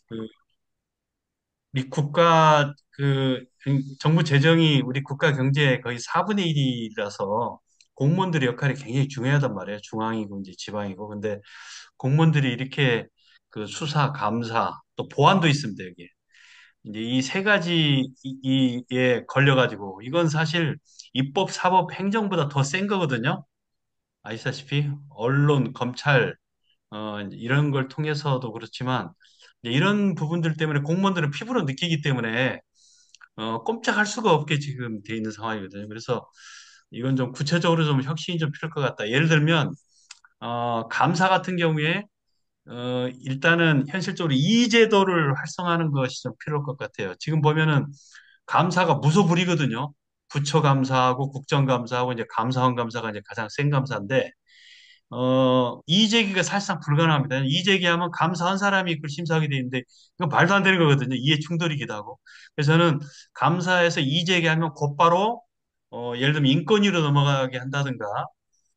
그, 우리 국가, 정부 재정이 우리 국가 경제의 거의 4분의 1이라서 공무원들의 역할이 굉장히 중요하단 말이에요. 중앙이고 이제 지방이고. 근데 공무원들이 이렇게 그 수사, 감사, 또 보안도 있습니다, 여기. 이제 이 세 가지에 걸려가지고 이건 사실 입법, 사법, 행정보다 더 센 거거든요. 아시다시피 언론, 검찰 이제 이런 걸 통해서도 그렇지만 이제 이런 부분들 때문에 공무원들은 피부로 느끼기 때문에 꼼짝할 수가 없게 지금 돼 있는 상황이거든요. 그래서 이건 좀 구체적으로 좀 혁신이 좀 필요할 것 같다. 예를 들면 감사 같은 경우에 일단은 현실적으로 이 제도를 활성화하는 것이 좀 필요할 것 같아요. 지금 보면은 감사가 무소불위거든요. 부처 감사하고 국정감사하고 이제 감사원 감사가 이제 가장 센 감사인데 이의제기가 사실상 불가능합니다. 이의제기하면 감사한 사람이 그걸 심사하게 돼 있는데 이건 말도 안 되는 거거든요. 이해 충돌이기도 하고. 그래서 저는 감사에서 이의제기하면 곧바로 예를 들면 인건위로 넘어가게 한다든가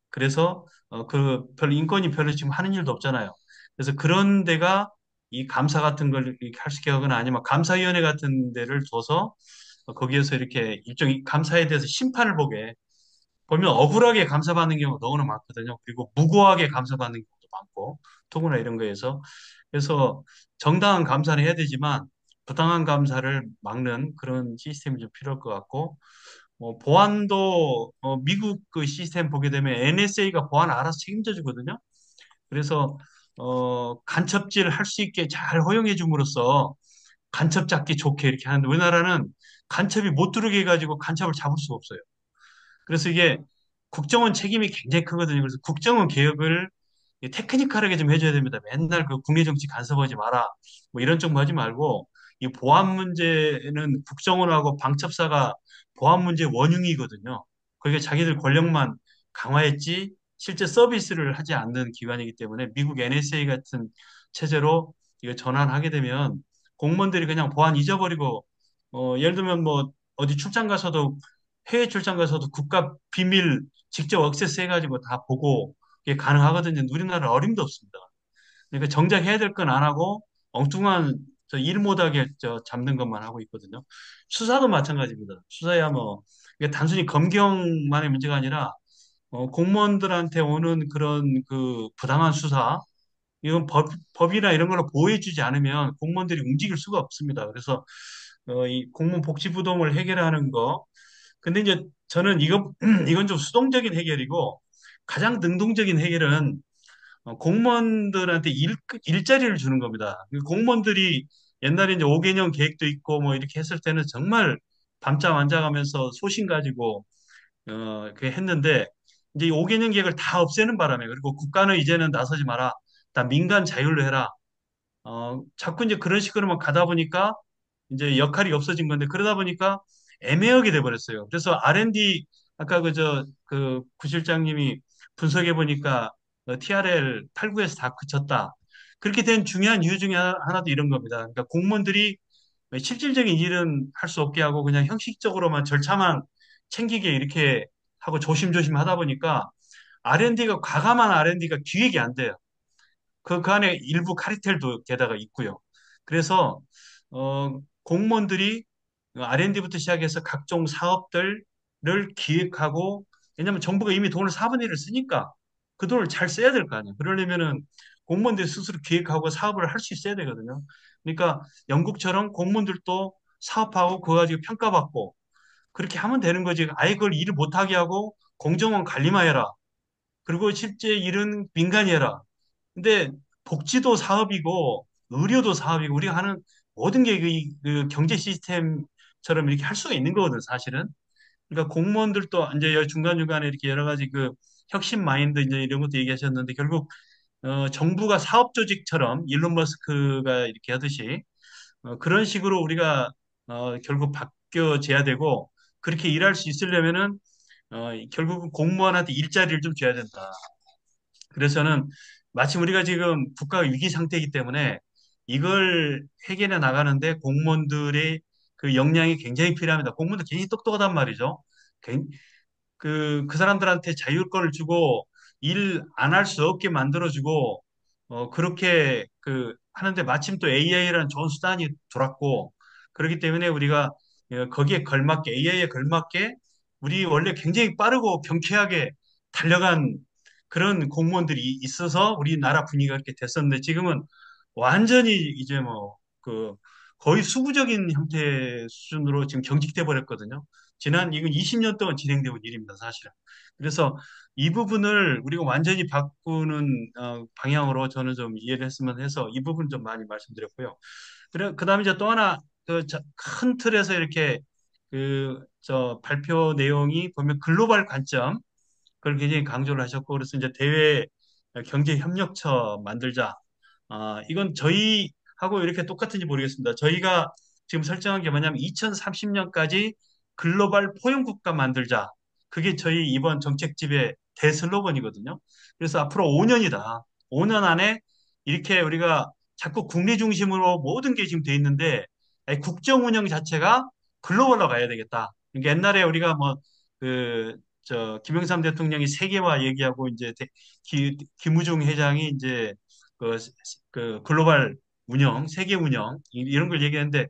그래서 그 별 인건이 별로 지금 하는 일도 없잖아요. 그래서 그런 데가 이 감사 같은 걸 이렇게 할 수 있게 하거나 아니면 감사위원회 같은 데를 둬서 거기에서 이렇게 일종의 감사에 대해서 심판을 보게 보면 억울하게 감사받는 경우가 너무나 많거든요. 그리고 무고하게 감사받는 경우도 많고, 더구나 이런 거에서. 그래서 정당한 감사는 해야 되지만, 부당한 감사를 막는 그런 시스템이 좀 필요할 것 같고, 보안도, 미국 그 시스템 보게 되면 NSA가 보안 알아서 책임져 주거든요. 그래서, 간첩질 할 수 있게 잘 허용해 줌으로써 간첩 잡기 좋게 이렇게 하는데, 우리나라는 간첩이 못 들어오게 해가지고 간첩을 잡을 수가 없어요. 그래서 이게 국정원 책임이 굉장히 크거든요. 그래서 국정원 개혁을 테크니컬하게 좀 해줘야 됩니다. 맨날 그 국내 정치 간섭하지 마라. 뭐 이런 쪽만 하지 말고 이 보안 문제는 국정원하고 방첩사가 보안 문제 원흉이거든요. 그게 자기들 권력만 강화했지 실제 서비스를 하지 않는 기관이기 때문에 미국 NSA 같은 체제로 이거 전환하게 되면 공무원들이 그냥 보안 잊어버리고 예를 들면 뭐 어디 출장 가서도 해외 출장 가서도 국가 비밀 직접 액세스 해가지고 다 보고 이게 가능하거든요. 우리나라는 어림도 없습니다. 그러니까 정작 해야 될 건 안 하고 엉뚱한 일 못하게 잡는 것만 하고 있거든요. 수사도 마찬가지입니다. 수사야 뭐 이게 단순히 검경만의 문제가 아니라 공무원들한테 오는 그런 그 부당한 수사 이건 법이나 이런 걸로 보호해주지 않으면 공무원들이 움직일 수가 없습니다. 그래서 이 공무원 복지 부동을 해결하는 거 근데 이제 저는 이건 좀 수동적인 해결이고 가장 능동적인 해결은 공무원들한테 일자리를 주는 겁니다. 그 공무원들이 옛날에 이제 5개년 계획도 있고 뭐 이렇게 했을 때는 정말 밤잠 안 자가면서 소신 가지고 그렇게 했는데 이제 이 5개년 계획을 다 없애는 바람에 그리고 국가는 이제는 나서지 마라. 다 민간 자율로 해라. 자꾸 이제 그런 식으로만 가다 보니까 이제 역할이 없어진 건데 그러다 보니까 애매하게 돼버렸어요. 그래서 R&D 아까 그 부실장님이 분석해 보니까 TRL 8구에서 다 그쳤다. 그렇게 된 중요한 이유 중에 하나도 이런 겁니다. 그러니까 공무원들이 실질적인 일은 할 수 없게 하고 그냥 형식적으로만 절차만 챙기게 이렇게 하고 조심조심 하다 보니까 R&D가 과감한 R&D가 기획이 안 돼요. 그 안에 일부 카리텔도 게다가 있고요. 그래서 공무원들이 R&D부터 시작해서 각종 사업들을 기획하고 왜냐하면 정부가 이미 돈을 4분의 1을 쓰니까 그 돈을 잘 써야 될 거 아니에요. 그러려면은 공무원들이 스스로 기획하고 사업을 할 수 있어야 되거든요. 그러니까 영국처럼 공무원들도 사업하고 그거 가지고 평가받고 그렇게 하면 되는 거지. 아예 그걸 일을 못하게 하고 공정원 관리만 해라. 그리고 실제 일은 민간이 해라. 근데 복지도 사업이고 의료도 사업이고 우리가 하는 모든 게 그 경제 시스템처럼 이렇게 할 수가 있는 거거든 사실은. 그러니까 공무원들도 이제 중간중간에 이렇게 여러 가지 그 혁신 마인드 이제 이런 것도 얘기하셨는데 결국 정부가 사업 조직처럼 일론 머스크가 이렇게 하듯이 그런 식으로 우리가 결국 바뀌어져야 되고 그렇게 일할 수 있으려면은 결국은 공무원한테 일자리를 좀 줘야 된다. 그래서 저는 마침 우리가 지금 국가가 위기 상태이기 때문에 이걸 해결해 나가는데 공무원들의 그 역량이 굉장히 필요합니다. 공무원들 굉장히 똑똑하단 말이죠. 그 사람들한테 자율권을 주고 일 안 할 수 없게 만들어주고 그렇게 그 하는데 마침 또 AI라는 좋은 수단이 돌았고 그렇기 때문에 우리가 거기에 걸맞게 AI에 걸맞게 우리 원래 굉장히 빠르고 경쾌하게 달려간 그런 공무원들이 있어서 우리나라 분위기가 이렇게 됐었는데 지금은 완전히 이제 뭐 그 거의 수구적인 형태 수준으로 지금 경직돼 버렸거든요. 지난 이건 20년 동안 진행되고 온 일입니다, 사실은. 그래서 이 부분을 우리가 완전히 바꾸는 방향으로 저는 좀 이해를 했으면 해서 이 부분 좀 많이 말씀드렸고요. 그래, 그다음에 이제 또 하나 큰 틀에서 이렇게 저 발표 내용이 보면 글로벌 관점 그걸 굉장히 강조를 하셨고 그래서 이제 대외 경제 협력처 만들자. 이건 저희하고 이렇게 똑같은지 모르겠습니다. 저희가 지금 설정한 게 뭐냐면 2030년까지 글로벌 포용 국가 만들자. 그게 저희 이번 정책집의 대슬로건이거든요. 그래서 앞으로 5년이다. 5년 안에 이렇게 우리가 자꾸 국내 중심으로 모든 게 지금 돼 있는데 아니, 국정 운영 자체가 글로벌로 가야 되겠다. 그러니까 옛날에 우리가 뭐 김영삼 대통령이 세계화 얘기하고 이제 김우중 회장이 이제 그, 그 글로벌 운영, 세계 운영 이런 걸 얘기했는데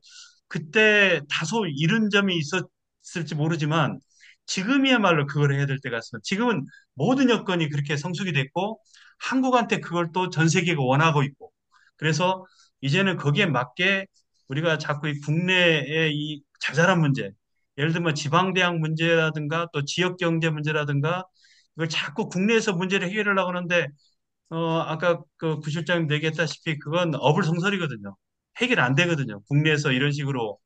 그때 다소 이른 점이 있었을지 모르지만 지금이야말로 그걸 해야 될 때가 있습니다. 지금은 모든 여건이 그렇게 성숙이 됐고 한국한테 그걸 또 전 세계가 원하고 있고 그래서 이제는 거기에 맞게 우리가 자꾸 이 국내의 이 자잘한 문제 예를 들면 지방대학 문제라든가 또 지역경제 문제라든가 이걸 자꾸 국내에서 문제를 해결하려고 하는데 아까 그 부실장님 얘기했다시피 그건 어불성설이거든요. 해결 안 되거든요. 국내에서 이런 식으로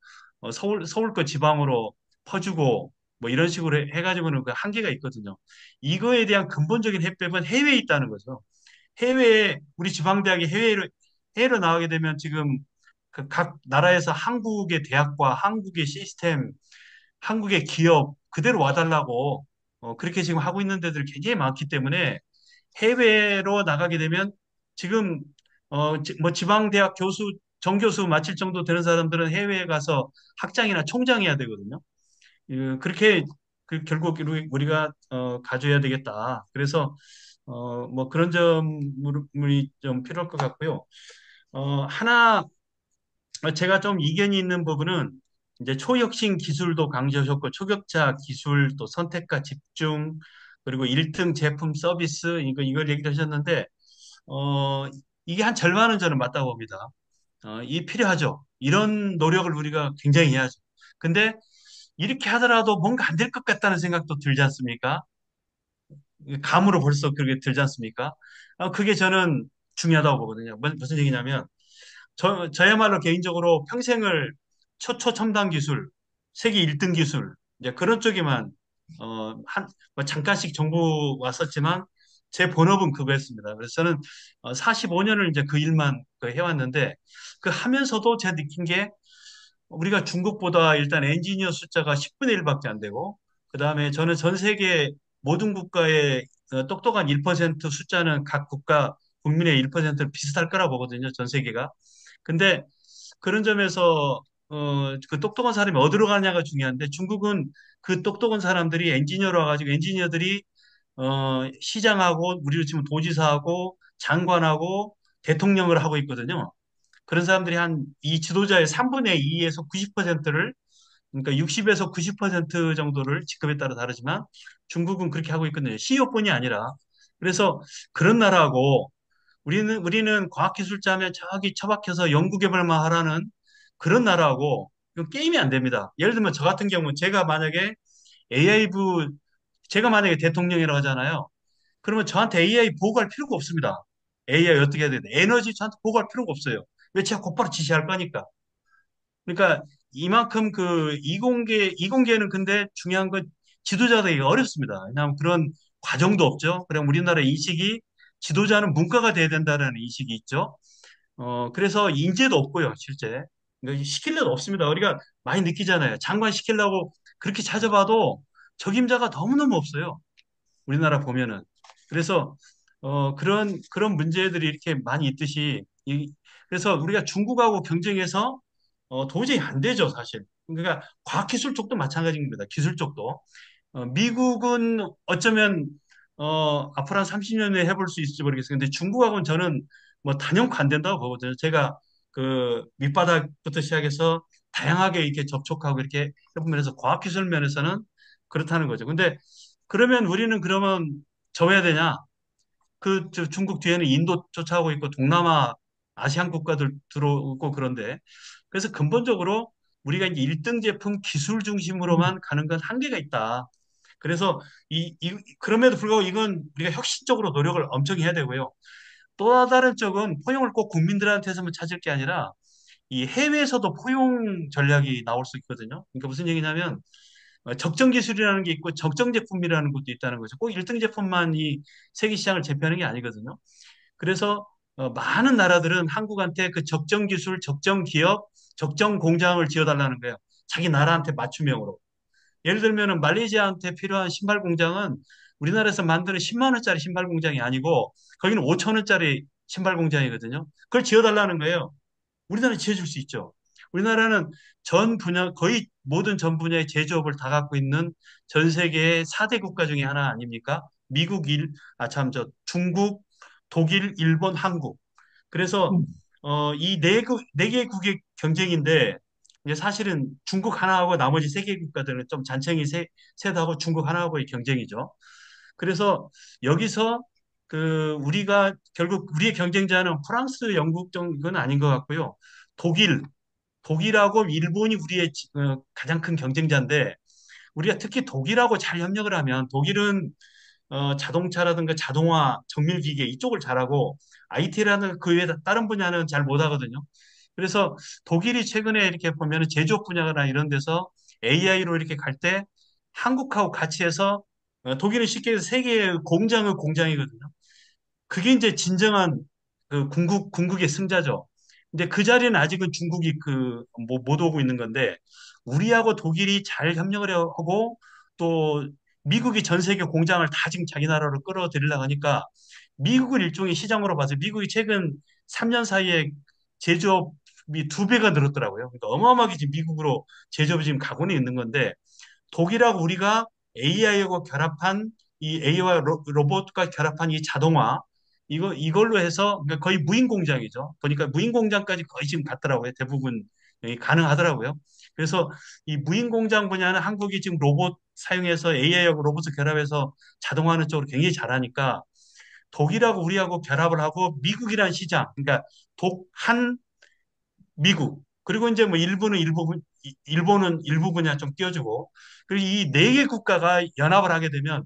서울 거 지방으로 퍼주고 뭐 이런 식으로 해가지고는 그 한계가 있거든요. 이거에 대한 근본적인 해법은 해외에 있다는 거죠. 해외에 우리 지방대학이 해외로 나가게 되면 지금 그각 나라에서 한국의 대학과 한국의 시스템 한국의 기업 그대로 와달라고 그렇게 지금 하고 있는 데들이 굉장히 많기 때문에 해외로 나가게 되면 지금 뭐 지방대학 교수 정교수 마칠 정도 되는 사람들은 해외에 가서 학장이나 총장해야 되거든요. 그렇게 결국 우리가 가져야 되겠다. 그래서 뭐 그런 점이 좀 필요할 것 같고요. 하나 제가 좀 이견이 있는 부분은 이제 초혁신 기술도 강조하셨고 초격자 기술 또 선택과 집중 그리고 1등 제품 서비스 이걸 얘기를 하셨는데 어, 이게 한 절반은 저는 맞다고 봅니다. 이 필요하죠. 이런 노력을 우리가 굉장히 해야죠. 근데 이렇게 하더라도 뭔가 안 될 것 같다는 생각도 들지 않습니까? 감으로 벌써 그렇게 들지 않습니까? 그게 저는 중요하다고 보거든요. 무슨 얘기냐면 저야말로 개인적으로 평생을 초첨단 기술, 세계 1등 기술, 이제 그런 쪽에만, 뭐 잠깐씩 정보 왔었지만, 제 본업은 그거였습니다. 그래서 저는 45년을 이제 그 일만 해왔는데, 그 하면서도 제가 느낀 게, 우리가 중국보다 일단 엔지니어 숫자가 10분의 1밖에 안 되고, 그 다음에 저는 전 세계 모든 국가의 똑똑한 1% 숫자는 각 국가 국민의 1%는 비슷할 거라 보거든요. 전 세계가. 근데 그런 점에서 그 똑똑한 사람이 어디로 가냐가 중요한데 중국은 그 똑똑한 사람들이 엔지니어로 와가지고 엔지니어들이 시장하고 우리로 치면 도지사하고 장관하고 대통령을 하고 있거든요. 그런 사람들이 한 이 지도자의 3분의 2에서 90%를 그러니까 60에서 90% 정도를 직급에 따라 다르지만 중국은 그렇게 하고 있거든요. CEO뿐이 아니라 그래서 그런 나라하고 우리는 과학기술자면 저기 처박혀서 연구개발만 하라는 그런 나라하고 이건 게임이 안 됩니다. 예를 들면 저 같은 경우 제가 만약에 AI부 제가 만약에 대통령이라고 하잖아요. 그러면 저한테 AI 보고할 필요가 없습니다. AI 어떻게 해야 되나? 에너지 저한테 보고할 필요가 없어요. 왜 제가 곧바로 지시할 거니까. 그러니까 이만큼 그 이공계는 근데 중요한 건 지도자들이 어렵습니다. 왜냐하면 그런 과정도 없죠. 그럼 우리나라 인식이 지도자는 문과가 돼야 된다는 인식이 있죠. 그래서 인재도 없고요, 실제. 그러니까 시킬 일 없습니다. 우리가 많이 느끼잖아요. 장관 시키려고 그렇게 찾아봐도 적임자가 너무너무 없어요. 우리나라 보면은. 그래서 그런 문제들이 이렇게 많이 있듯이 그래서 우리가 중국하고 경쟁해서 도저히 안 되죠, 사실. 그러니까 과학기술 쪽도 마찬가지입니다. 기술 쪽도. 미국은 어쩌면 앞으로 한 30년 내에 해볼 수 있을지 모르겠어요. 근데 중국하고는 저는 뭐 단연코 안 된다고 보거든요. 제가 그 밑바닥부터 시작해서 다양하게 이렇게 접촉하고 이렇게 해보면서 과학기술 면에서는 그렇다는 거죠. 근데 그러면 우리는 그러면 져야 되냐? 중국 뒤에는 인도 쫓아오고 있고 동남아, 아시안 국가들 들어오고 그런데 그래서 근본적으로 우리가 이제 1등 제품 기술 중심으로만 가는 건 한계가 있다. 그래서 그럼에도 불구하고 이건 우리가 혁신적으로 노력을 엄청 해야 되고요. 또 다른 쪽은 포용을 꼭 국민들한테서만 찾을 게 아니라 이 해외에서도 포용 전략이 나올 수 있거든요. 그러니까 무슨 얘기냐면 적정 기술이라는 게 있고 적정 제품이라는 것도 있다는 거죠. 꼭 1등 제품만 이 세계 시장을 제패하는 게 아니거든요. 그래서 많은 나라들은 한국한테 그 적정 기술, 적정 기업, 적정 공장을 지어달라는 거예요. 자기 나라한테 맞춤형으로. 예를 들면은 말레이시아한테 필요한 신발 공장은 우리나라에서 만드는 10만 원짜리 신발 공장이 아니고 거기는 5천 원짜리 신발 공장이거든요. 그걸 지어달라는 거예요. 우리나라는 지어줄 수 있죠. 우리나라는 전 분야, 거의 모든 전 분야의 제조업을 다 갖고 있는 전 세계의 4대 국가 중에 하나 아닙니까? 미국, 중국, 독일, 일본, 한국. 그래서 이 네 개국의 경쟁인데 이제 사실은 중국 하나하고 나머지 세 개 국가들은 좀 잔챙이 세다고 중국 하나하고의 경쟁이죠. 그래서 여기서 우리가 결국 우리의 경쟁자는 프랑스, 영국 정도는 아닌 것 같고요. 독일, 독일하고 일본이 우리의 가장 큰 경쟁자인데 우리가 특히 독일하고 잘 협력을 하면 독일은 자동차라든가 자동화, 정밀기계 이쪽을 잘하고 IT라는 그 외에 다른 분야는 잘 못하거든요. 그래서 독일이 최근에 이렇게 보면 제조업 분야나 이런 데서 AI로 이렇게 갈 때 한국하고 같이 해서 독일은 쉽게 해서 세계의 공장의 공장이거든요. 그게 이제 진정한 궁극의 승자죠. 근데 그 자리는 아직은 중국이 못 오고 있는 건데 우리하고 독일이 잘 협력을 하고 또 미국이 전 세계 공장을 다 지금 자기 나라로 끌어들이려고 하니까 미국을 일종의 시장으로 봐서 미국이 최근 3년 사이에 제조업이 2배가 늘었더라고요. 그러니까 어마어마하게 지금 미국으로 제조업이 지금 가고는 있는 건데 독일하고 우리가 AI하고 결합한 이 AI와 로봇과 결합한 이 자동화 이걸로 해서 그러니까 거의 무인 공장이죠. 보니까 무인 공장까지 거의 지금 갔더라고요. 대부분 가능하더라고요. 그래서 이 무인 공장 분야는 한국이 지금 로봇 사용해서 AI하고 로봇을 결합해서 자동화하는 쪽으로 굉장히 잘하니까 독일하고 우리하고 결합을 하고 미국이라는 시장, 그러니까 독한 미국 그리고 이제 뭐 일본은 일부 분야 좀 끼워주고 그리고 이 네 개 국가가 연합을 하게 되면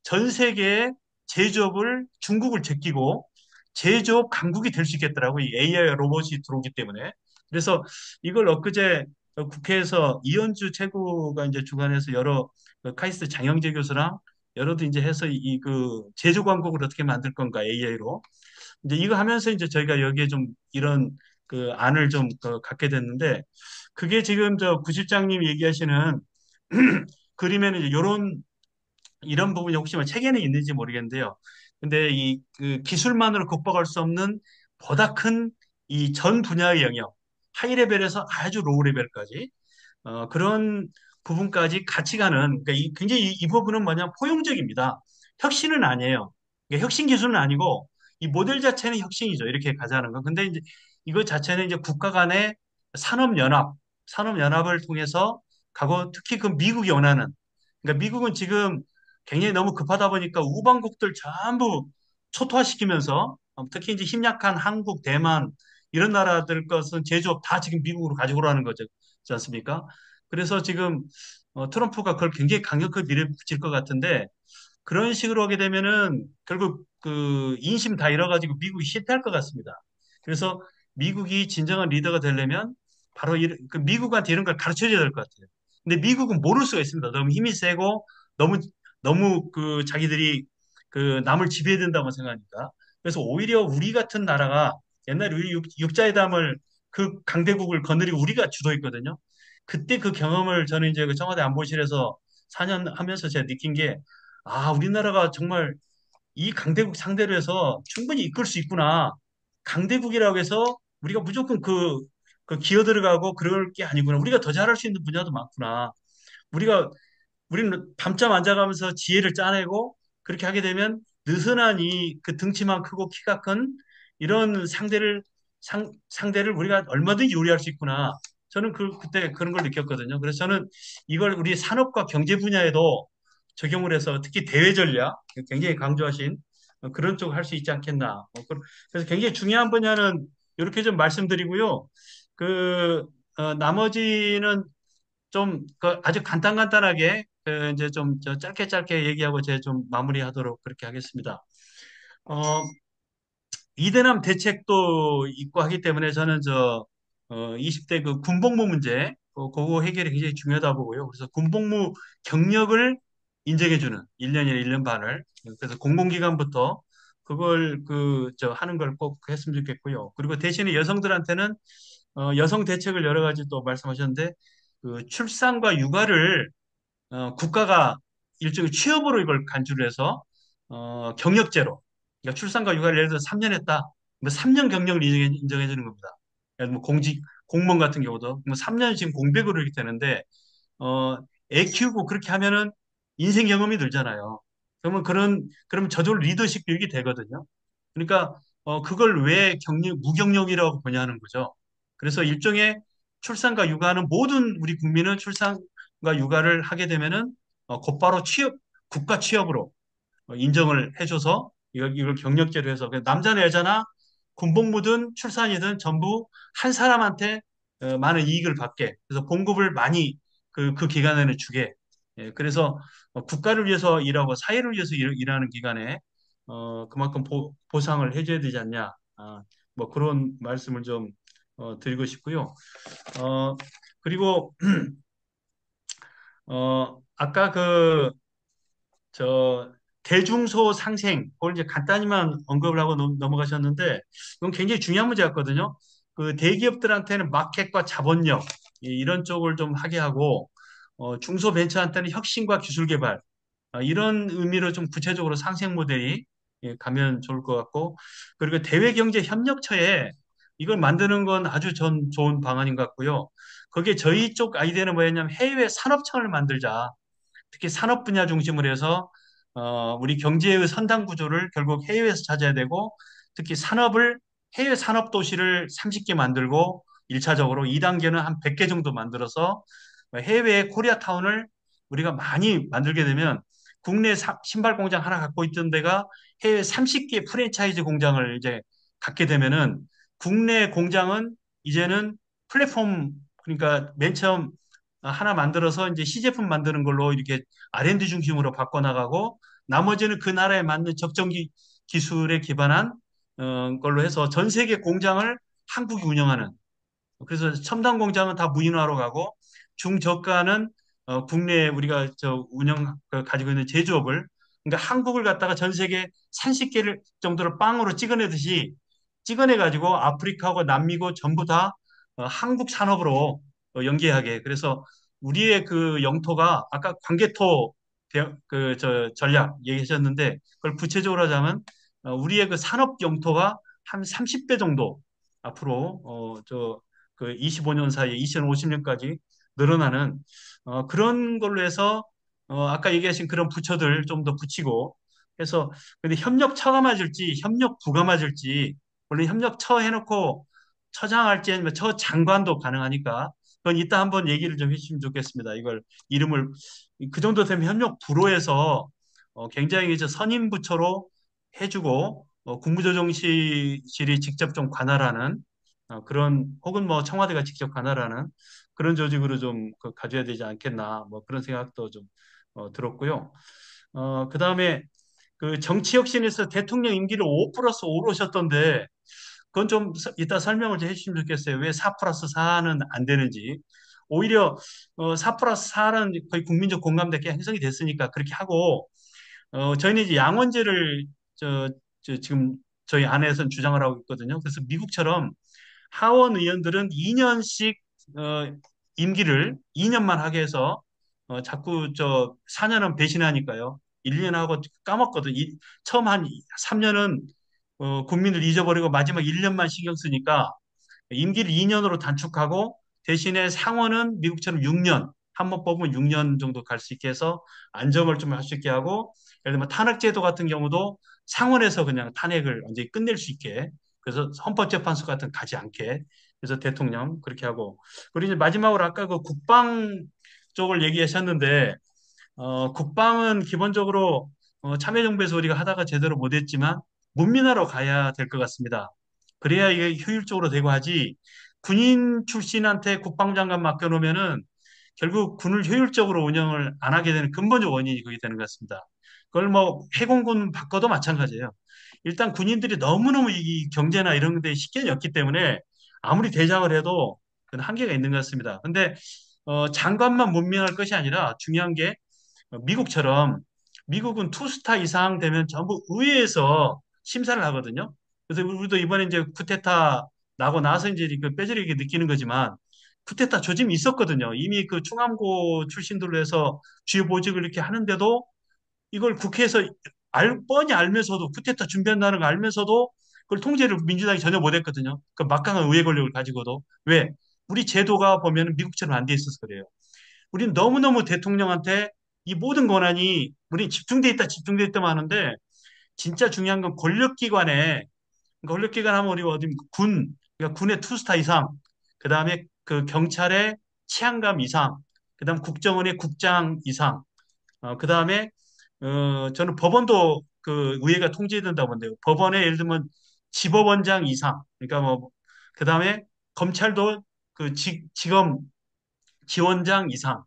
전 세계의 제조업을 중국을 제끼고 제조업 강국이 될 수 있겠더라고 이 AI 로봇이 들어오기 때문에 그래서 이걸 엊그제 국회에서 이현주 최고가 이제 주관해서 여러 카이스트 장영재 교수랑 여러도 이제 해서 이 제조 강국을 어떻게 만들 건가 AI로 이제 이거 하면서 이제 저희가 여기에 좀 이런 안을 좀 갖게 됐는데 그게 지금 저 구실장님 얘기하시는 그림에는 이제 이런 부분이 혹시 뭐 책에는 있는지 모르겠는데요. 근데 기술만으로 극복할 수 없는 보다 큰 이 전 분야의 영역, 하이 레벨에서 아주 로우 레벨까지 그런 부분까지 같이 가는, 그러니까 굉장히 이 부분은 뭐냐, 포용적입니다. 혁신은 아니에요. 그러니까 혁신 기술은 아니고, 이 모델 자체는 혁신이죠. 이렇게 가자는 건. 근데 이제 이거 자체는 이제 국가 간의 산업연합, 산업연합을 통해서 가고, 특히 그 미국이 원하는, 그러니까 미국은 지금 굉장히 너무 급하다 보니까 우방국들 전부 초토화시키면서, 특히 이제 힘약한 한국, 대만, 이런 나라들 것은 제조업 다 지금 미국으로 가지고 오라는 거죠. 그렇지 않습니까? 그래서 지금 트럼프가 그걸 굉장히 강력하게 밀어붙일 것 같은데 그런 식으로 하게 되면은 결국 그 인심 다 잃어가지고 미국이 실패할 것 같습니다. 그래서 미국이 진정한 리더가 되려면 바로 미국한테 이런 걸 가르쳐줘야 될 것 같아요. 근데 미국은 모를 수가 있습니다. 너무 힘이 세고 너무 너무 자기들이 남을 지배해야 된다고 생각하니까. 그래서 오히려 우리 같은 나라가 옛날에 우리 육자회담을 그 강대국을 거느리고 우리가 주도했거든요. 그때 그 경험을 저는 이제 그 청와대 안보실에서 4년 하면서 제가 느낀 게, 아, 우리나라가 정말 이 강대국 상대로 해서 충분히 이끌 수 있구나. 강대국이라고 해서 우리가 무조건 기어 들어가고 그럴 게 아니구나. 우리가 더 잘할 수 있는 분야도 많구나. 우리가 우리는 밤잠 안 자가면서 지혜를 짜내고 그렇게 하게 되면 느슨한 그 등치만 크고 키가 큰 이런 상대를 우리가 얼마든지 요리할 수 있구나. 저는 그때 그런 걸 느꼈거든요. 그래서 저는 이걸 우리 산업과 경제 분야에도 적용을 해서 특히 대외 전략 굉장히 강조하신 그런 쪽을 할 수 있지 않겠나. 그래서 굉장히 중요한 분야는 이렇게 좀 말씀드리고요. 그 나머지는 좀 아주 간단하게 이제 좀 짧게 짧게 얘기하고 제 좀 마무리하도록 그렇게 하겠습니다. 어, 이대남 대책도 있고 하기 때문에 저는 20대 그 군복무 문제 그거 해결이 굉장히 중요하다 보고요. 그래서 군복무 경력을 인정해주는 1년이나 1년 반을 그래서 공공기관부터 그걸 하는 걸 꼭 했으면 좋겠고요. 그리고 대신에 여성들한테는 여성 대책을 여러 가지 또 말씀하셨는데 그 출산과 육아를 국가가 일종의 취업으로 이걸 간주를 해서 경력제로 그러니까 출산과 육아를 예를 들어 3년 했다. 뭐 3년 경력을 인정해 주는 겁니다. 예를 들어 뭐 공무원 같은 경우도 뭐 3년 지금 공백으로 이렇게 되는데 어, 애 키우고 그렇게 하면은 인생 경험이 늘잖아요. 그러면 저절로 리더십 교육이 되거든요. 그러니까 그걸 왜 무경력이라고 보냐는 거죠. 그래서 일종의 출산과 육아는 모든 우리 국민은 출산과 육아를 하게 되면은 곧바로 국가 취업으로 인정을 해줘서 이걸 경력제로 해서 남자나 여자나 군복무든 출산이든 전부 한 사람한테 많은 이익을 받게 그래서 봉급을 많이 그 기간에는 주게 예, 그래서 국가를 위해서 일하고 사회를 위해서 일하는 기간에 그만큼 보상을 해줘야 되지 않냐 뭐 그런 말씀을 좀 드리고 싶고요. 어, 그리고 아까 저 대중소 상생, 그걸 이제 간단히만 언급을 하고 넘어가셨는데, 이건 굉장히 중요한 문제 같거든요. 그 대기업들한테는 마켓과 자본력, 이런 쪽을 좀 하게 하고, 중소벤처한테는 혁신과 기술 개발, 이런 의미로 좀 구체적으로 상생 모델이 가면 좋을 것 같고, 그리고 대외경제협력처에 이걸 만드는 건 아주 전 좋은 방안인 것 같고요. 거기에 저희 쪽 아이디어는 뭐였냐면 해외 산업청을 만들자. 특히 산업 분야 중심으로 해서 우리 경제의 선당 구조를 결국 해외에서 찾아야 되고 특히 해외 산업 도시를 30개 만들고 1차적으로 2단계는 한 100개 정도 만들어서 해외 코리아타운을 우리가 많이 만들게 되면 국내 신발 공장 하나 갖고 있던 데가 해외 30개 프랜차이즈 공장을 이제 갖게 되면은 국내 공장은 이제는 플랫폼 그러니까 맨 처음 하나 만들어서 이제 시제품 만드는 걸로 이렇게 R&D 중심으로 바꿔나가고 나머지는 그 나라에 맞는 기술에 기반한 걸로 해서 전 세계 공장을 한국이 운영하는 그래서 첨단 공장은 다 무인화로 가고 중저가는 국내에 우리가 가지고 있는 제조업을 그러니까 한국을 갖다가 전 세계 30개를 정도를 빵으로 찍어내듯이 찍어내 가지고 아프리카하고 남미고 전부 다 한국 산업으로 연계하게 그래서 우리의 그 영토가 아까 광개토 전략 얘기하셨는데 그걸 구체적으로 하자면 우리의 그 산업 영토가 한 30배 정도 앞으로 그 25년 사이에 2050년까지 늘어나는 그런 걸로 해서 아까 얘기하신 그런 부처들 좀 더 붙이고 해서 근데 협력처가 맞을지 협력부가 맞을지 물론 협력처 해놓고 처장 할지 아니면 처장관도 가능하니까 그건 이따 한번 얘기를 좀 해주시면 좋겠습니다. 이걸 이름을 그 정도 되면 협력부로 해서 굉장히 이제 선임부처로 해주고 국무조정실이 직접 좀 관할하는 그런 혹은 뭐 청와대가 직접 관할하는 그런 조직으로 좀 가져야 되지 않겠나 뭐 그런 생각도 좀 들었고요. 그다음에 그 정치 혁신에서 대통령 임기를 5 플러스 5로 하셨던데 그건 좀 이따 설명을 좀 해주시면 좋겠어요. 왜 4 플러스 4는 안 되는지. 오히려 4 플러스 4는 거의 국민적 공감대가 형성이 됐으니까 그렇게 하고 저희는 이제 양원제를 지금 저희 안에서는 주장을 하고 있거든요. 그래서 미국처럼 하원 의원들은 2년씩 임기를 2년만 하게 해서 자꾸 4년은 배신하니까요. 1년 하고 까먹거든. 처음 한 3년은 국민들 잊어버리고 마지막 1년만 신경 쓰니까 임기를 2년으로 단축하고 대신에 상원은 미국처럼 6년, 한 번 뽑으면 6년 정도 갈 수 있게 해서 안정을 좀 할 수 있게 하고 예를 들면 탄핵제도 같은 경우도 상원에서 그냥 탄핵을 완전히 끝낼 수 있게 그래서 헌법재판소 같은 가지 않게. 그래서 대통령 그렇게 하고. 그리고 이제 마지막으로 아까 그 국방 쪽을 얘기하셨는데, 국방은 기본적으로 참여정부에서 우리가 하다가 제대로 못했지만 문민화로 가야 될 것 같습니다. 그래야 이게 효율적으로 되고 하지, 군인 출신한테 국방장관 맡겨놓으면은 결국 군을 효율적으로 운영을 안 하게 되는 근본적 원인이 그게 되는 것 같습니다. 그걸 뭐 해공군 바꿔도 마찬가지예요. 일단 군인들이 너무너무 이 경제나 이런 데 쉽게 엮기 때문에 아무리 대장을 해도 그건 한계가 있는 것 같습니다. 근데 장관만 문명할 것이 아니라 중요한 게, 미국처럼, 미국은 투스타 이상 되면 전부 의회에서 심사를 하거든요. 그래서 우리도 이번에 이제 쿠데타 나고 나서 이제 그 뼈저리게 느끼는 거지만, 쿠데타 조짐이 있었거든요. 이미 그 충암고 출신들로 해서 주요 보직을 이렇게 하는데도 이걸 국회에서 뻔히 알면서도, 쿠데타 준비한다는 걸 알면서도 그걸 통제를 민주당이 전혀 못했거든요. 그 막강한 의회 권력을 가지고도. 왜? 우리 제도가 보면 미국처럼 안 돼 있어서 그래요. 우리는 너무너무 대통령한테 이 모든 권한이 우리 집중돼 있다만 하는데, 진짜 중요한 건 권력기관에, 권력기관 하면 우리 어디 그러니까 군의 투스타 이상, 그 다음에 그 경찰의 치안감 이상, 그 다음 국정원의 국장 이상, 그 다음에 저는 법원도 그 의회가 통제된다고 본대요. 법원에 예를 들면 지법원장 이상, 그러니까 뭐 그 다음에 검찰도 그 지검 지원장 이상,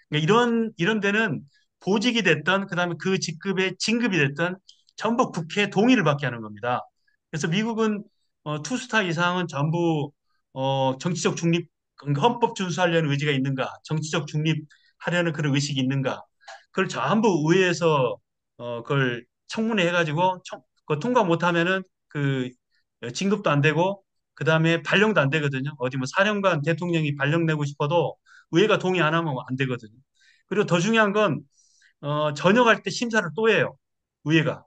그러니까 이런 데는 보직이 됐던, 그다음에 그 직급의 진급이 됐던 전부 국회 동의를 받게 하는 겁니다. 그래서 미국은 투스타 이상은 전부 정치적 중립, 그러니까 헌법 준수하려는 의지가 있는가, 정치적 중립하려는 그런 의식이 있는가, 그걸 전부 의회에서 그걸 청문회 해가지고 그거 통과 못하면은 그 진급도 안 되고, 그다음에 발령도 안 되거든요. 어디 뭐 사령관 대통령이 발령 내고 싶어도 의회가 동의 안 하면 안 되거든요. 그리고 더 중요한 건 전역할 때 심사를 또 해요. 의회가.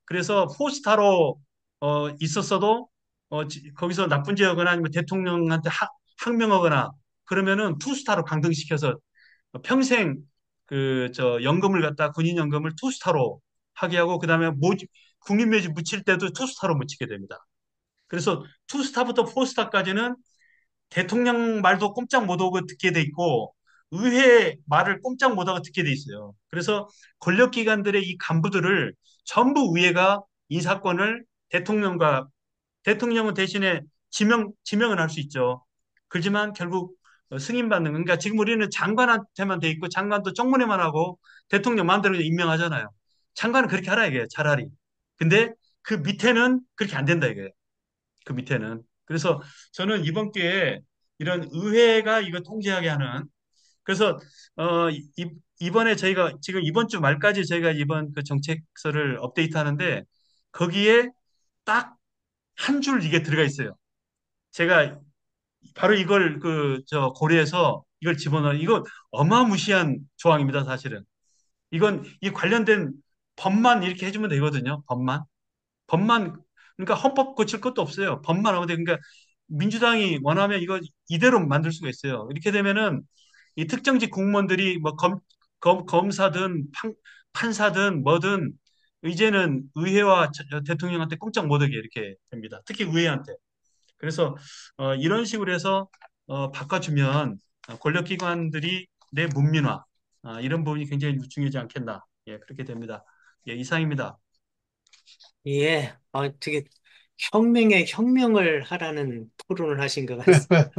그래서 포스타로 있었어도 거기서 나쁜 짓 하거나 아니면 대통령한테 항명하거나 그러면은 투스타로 강등시켜서 평생 그 저 연금을 갖다, 군인 연금을 투스타로 하게 하고, 그다음에 국민묘지 묻힐 때도 투스타로 묻히게 됩니다. 그래서 투스타부터 포스타까지는 대통령 말도 꼼짝 못하고 듣게 돼 있고, 의회 말을 꼼짝 못하고 듣게 돼 있어요. 그래서 권력기관들의 이 간부들을 전부 의회가 인사권을 대통령과, 대통령은 대신에 지명은 할 수 있죠. 그렇지만 결국 승인받는, 그러니까 지금 우리는 장관한테만 돼 있고 장관도 청문회만 하고 대통령 마음대로 임명하잖아요. 장관은 그렇게 하라 이게 차라리. 근데 그 밑에는 그렇게 안 된다 이게. 그 밑에는. 그래서 저는 이번 기회에 이런 의회가 이거 통제하게 하는, 그래서 이번에 저희가 지금 이번 주 말까지 저희가 이번 그 정책서를 업데이트하는데, 거기에 딱 한 줄 이게 들어가 있어요. 제가 바로 이걸 그 저 고려해서 이걸 집어넣어. 이거 어마무시한 조항입니다, 사실은. 이건 이 관련된 법만 이렇게 해주면 되거든요. 법만, 그러니까 헌법 고칠 것도 없어요. 법만 하면 돼. 그러니까 민주당이 원하면 이거 이대로 만들 수가 있어요. 이렇게 되면은 이 특정직 공무원들이 뭐 검사든 판사든 뭐든 이제는 의회와 대통령한테 꼼짝 못하게 이렇게 됩니다. 특히 의회한테. 그래서 이런 식으로 해서 바꿔주면 권력기관들이 내 문민화, 이런 부분이 굉장히 중요하지 않겠나. 예, 그렇게 됩니다. 예, 이상입니다. 예, 되게 혁명의 혁명을 하라는 토론을 하신 것 같습니다.